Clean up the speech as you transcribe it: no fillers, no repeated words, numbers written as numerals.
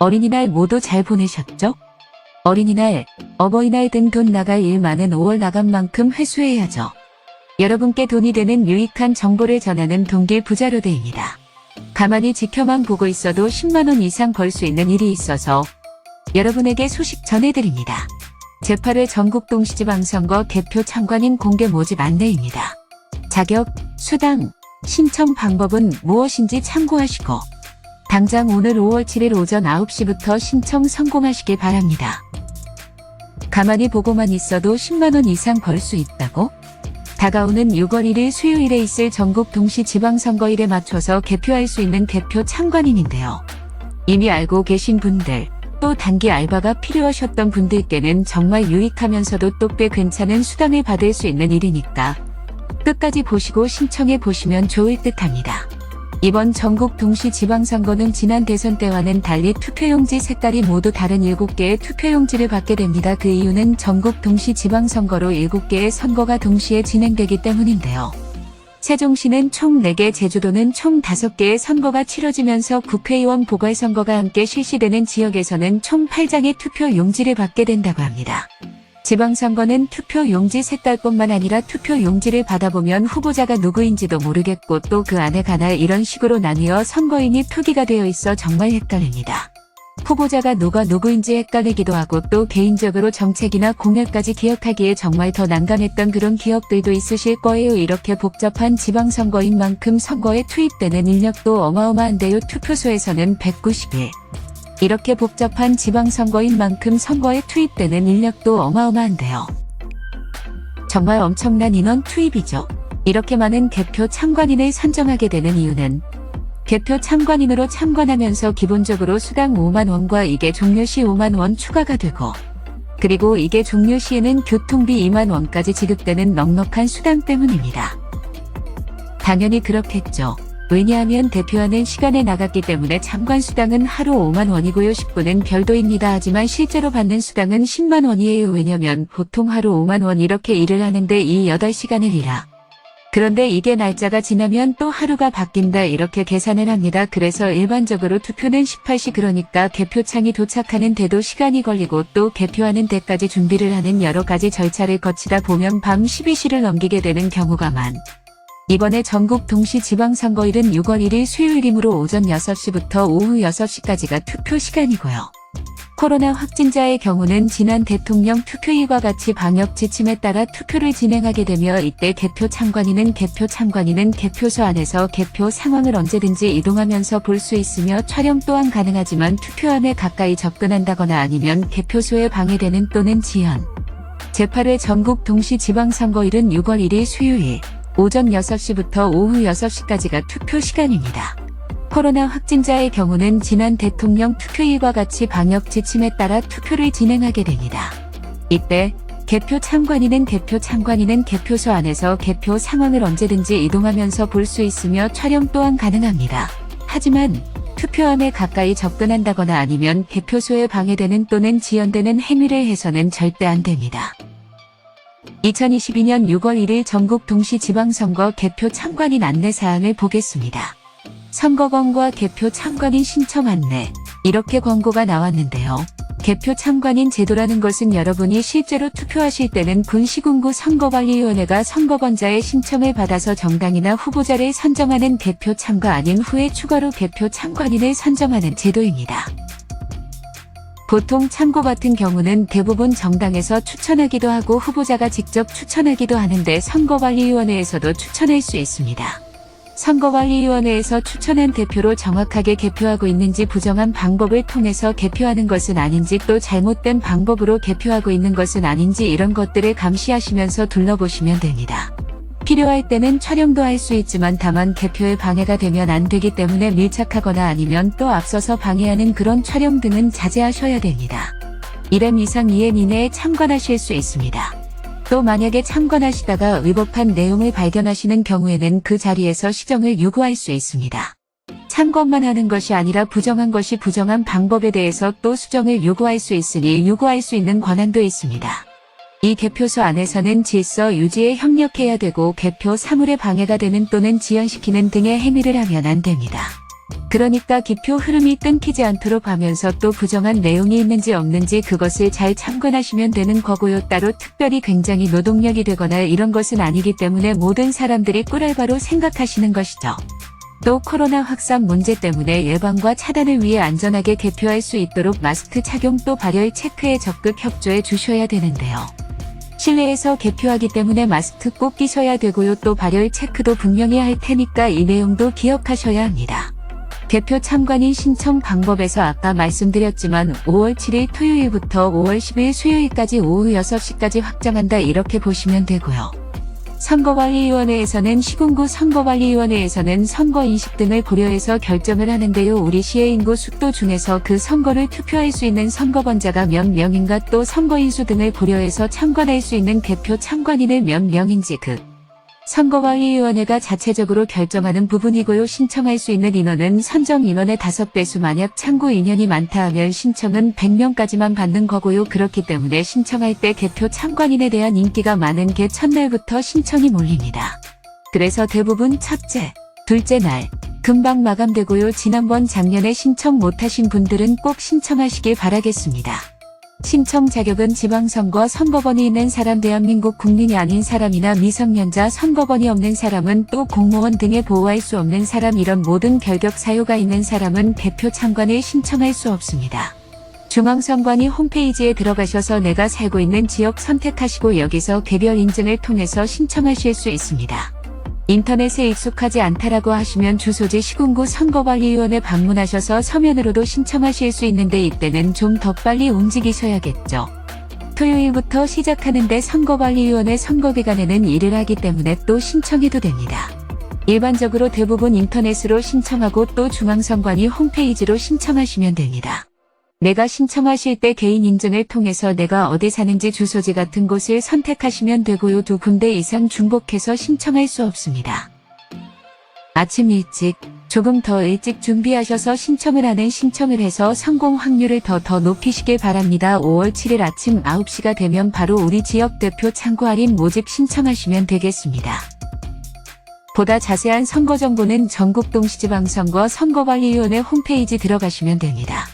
어린이날 모두 잘 보내셨죠? 어린이날, 어버이날 등 돈 나갈 일 많은 5월 나간 만큼 회수해야죠. 여러분께 돈이 되는 유익한 정보를 전하는 동길 부자로드입니다. 가만히 지켜만 보고 있어도 10만원 이상 벌 수 있는 일이 있어서 여러분에게 소식 전해드립니다. 제8회 전국 동시지방선거 개표 참관인 공개 모집 안내입니다. 자격, 수당, 신청 방법은 무엇인지 참고하시고 당장 오늘 5월 7일 오전 9시부터 신청 성공하시길 바랍니다. 가만히 보고만 있어도 10만원 이상 벌 수 있다고? 다가오는 6월 1일 수요일에 있을 전국 동시지방선거일에 맞춰서 개표할 수 있는 개표 참관인인데요. 이미 알고 계신 분들, 또 단기 알바가 필요하셨던 분들께는 정말 유익하면서도 또 꽤 괜찮은 수당을 받을 수 있는 일이니까 끝까지 보시고 신청해 보시면 좋을 듯합니다. 이번 전국 동시지방선거는 지난 대선 때와는 달리 투표용지 색깔이 모두 다른 7개의 투표용지를 받게 됩니다. 그 이유는 전국 동시지방선거로 7개의 선거가 동시에 진행되기 때문인데요. 세종시는 총 4개, 제주도는 총 5개의 선거가 치러지면서 국회의원 보궐선거가 함께 실시되는 지역에서는 총 8장의 투표용지를 받게 된다고 합니다. 지방선거는 투표용지 색깔뿐만 아니라 투표용지를 받아보면 후보자가 누구인지도 모르겠고 또 그 안에 가날 이런 식으로 나뉘어 선거인이 표기가 되어 있어 정말 헷갈립니다. 후보자가 누가 누구인지 헷갈리기도 하고 또 개인적으로 정책이나 공약까지 기억하기에 정말 더 난감했던 그런 기억들도 있으실 거예요. 이렇게 복잡한 지방선거인 만큼 선거에 투입되는 인력도 어마어마한데요. 투표소에서는 190일. 이렇게 복잡한 지방선거인 만큼 선거에 투입되는 인력도 어마어마한데요. 정말 엄청난 인원 투입이죠. 이렇게 많은 개표 참관인을 선정하게 되는 이유는 개표 참관인으로 참관하면서 기본적으로 수당 5만원과 이게 종료시 5만원 추가가 되고 그리고 이게 종료시에는 교통비 2만원까지 지급되는 넉넉한 수당 때문입니다. 당연히 그렇겠죠. 왜냐하면 대표하는 시간에 나갔기 때문에 참관 수당은 하루 5만원이고요. 10분은 별도입니다. 하지만 실제로 받는 수당은 10만원이에요. 왜냐면 보통 하루 5만원 이렇게 일을 하는데 이 8시간을 일하. 그런데 이게 날짜가 지나면 또 하루가 바뀐다 이렇게 계산을 합니다. 그래서 일반적으로 투표는 18시 그러니까 개표창이 도착하는 데도 시간이 걸리고 또 개표하는 데까지 준비를 하는 여러 가지 절차를 거치다 보면 밤 12시를 넘기게 되는 경우가 이번에 전국 동시지방선거일은 6월 1일 수요일이므로 오전 6시부터 오후 6시까지가 투표 시간이고요. 코로나 확진자의 경우는 지난 대통령 투표일과 같이 방역 지침에 따라 투표를 진행하게 되며 이때 개표 참관인은 개표소 안에서 개표 상황을 언제든지 이동하면서 볼 수 있으며 촬영 또한 가능하지만 투표함에 가까이 접근한다거나 아니면 개표소에 방해되는 또는 지연. 제8회 전국 동시지방선거일은 6월 1일 수요일 오전 6시부터 오후 6시까지가 투표 시간입니다. 코로나 확진자의 경우는 지난 대통령 투표일과 같이 방역 지침에 따라 투표를 진행하게 됩니다. 이때 개표 참관인은 개표소 안에서 개표 상황을 언제든지 이동하면서 볼 수 있으며 촬영 또한 가능합니다. 하지만 투표함에 가까이 접근한다거나 아니면 개표소에 방해되는 또는 지연되는 행위를 해서는 절대 안 됩니다. 2022년 6월 1일 전국 동시지방선거 개표 참관인 안내사항을 보겠습니다. 선거권과 개표 참관인 신청 안내 이렇게 광고가 나왔는데요. 개표 참관인 제도라는 것은 여러분이 실제로 투표하실 때는 군시군구 선거관리위원회가 선거권자의 신청을 받아서 정당이나 후보자를 선정하는 개표 참가 아닌 후에 추가로 개표 참관인을 선정하는 제도입니다. 보통 참고 같은 경우는 대부분 정당에서 추천하기도 하고 후보자가 직접 추천하기도 하는데 선거관리위원회에서도 추천할 수 있습니다. 선거관리위원회에서 추천한 대표로 정확하게 개표하고 있는지 부정한 방법을 통해서 개표하는 것은 아닌지 또 잘못된 방법으로 개표하고 있는 것은 아닌지 이런 것들을 감시하시면서 둘러보시면 됩니다. 필요할 때는 촬영도 할 수 있지만 다만 개표에 방해가 되면 안 되기 때문에 밀착하거나 아니면 또 앞서서 방해하는 그런 촬영 등은 자제하셔야 됩니다. 1M 이상 2M 이내에 참관하실 수 있습니다. 또 만약에 참관하시다가 위법한 내용을 발견하시는 경우에는 그 자리에서 시정을 요구할 수 있습니다. 참관만 하는 것이 아니라 부정한 방법에 대해서 또 수정을 요구할 수 있으니 요구할 수 있는 권한도 있습니다. 이 개표소 안에서는 질서 유지에 협력해야 되고 개표 사물에 방해가 되는 또는 지연시키는 등의 행위를 하면 안 됩니다. 그러니까 기표 흐름이 끊기지 않도록 하면서 또 부정한 내용이 있는지 없는지 그것을 잘 참관하시면 되는 거고요. 따로 특별히 굉장히 노동력이 되거나 이런 것은 아니기 때문에 모든 사람들이 꿀알바로 생각하시는 것이죠. 또 코로나 확산 문제 때문에 예방과 차단을 위해 안전하게 개표할 수 있도록 마스크 착용 또 발열 체크에 적극 협조해 주셔야 되는데요. 실내에서 개표하기 때문에 마스크 꼭 끼셔야 되고요. 또 발열 체크도 분명히 할 테니까 이 내용도 기억하셔야 합니다. 개표 참관인 신청 방법에서 아까 말씀드렸지만 5월 7일 토요일부터 5월 10일 수요일까지 오후 6시까지 확정한다 이렇게 보시면 되고요. 선거관리위원회에서는 시군구 선거관리위원회에서는 선거 인식 등을 고려해서 결정을 하는데요. 우리 시의 인구 수도 중에서 그 선거를 투표할 수 있는 선거번자가 몇 명인가 또 선거인 수 등을 고려해서 참관할 수 있는 개표 참관인을 몇 명인지 선거관리위원회가 자체적으로 결정하는 부분이고요. 신청할 수 있는 인원은 선정 인원의 5배수 만약 참고 인원이 많다 하면 신청은 100명까지만 받는 거고요. 그렇기 때문에 신청할 때 개표 참관인에 대한 인기가 많은 게 첫날부터 신청이 몰립니다. 그래서 대부분 첫째, 둘째 날 금방 마감되고요. 지난번 작년에 신청 못하신 분들은 꼭 신청하시길 바라겠습니다. 신청 자격은 지방선거 선거번이 있는 사람, 대한민국 국민이 아닌 사람이나 미성년자, 선거번이 없는 사람은 또 공무원 등에 보호할 수 없는 사람, 이런 모든 결격 사유가 있는 사람은 개표 참관을 신청할 수 없습니다. 중앙선관위 홈페이지에 들어가셔서 내가 살고 있는 지역 선택하시고 여기서 개별 인증을 통해서 신청하실 수 있습니다. 인터넷에 익숙하지 않다라고 하시면 주소지 시군구 선거관리위원회 방문하셔서 서면으로도 신청하실 수 있는데 이때는 좀 더 빨리 움직이셔야겠죠. 토요일부터 시작하는데 선거관리위원회 선거기간에는 일을 하기 때문에 또 신청해도 됩니다. 일반적으로 대부분 인터넷으로 신청하고 또 중앙선관위 홈페이지로 신청하시면 됩니다. 내가 신청하실 때 개인 인증을 통해서 내가 어디 사는지 주소지 같은 곳을 선택하시면 되고요. 2군데 이상 중복해서 신청할 수 없습니다. 아침 일찍, 조금 더 일찍 준비하셔서 신청을 하는 신청을 해서 성공 확률을 더 높이시길 바랍니다. 5월 7일 아침 9시가 되면 바로 우리 지역 대표 창구 할인 모집 신청하시면 되겠습니다. 보다 자세한 선거 정보는 전국동시지방선거 선거관리위원회 홈페이지 들어가시면 됩니다.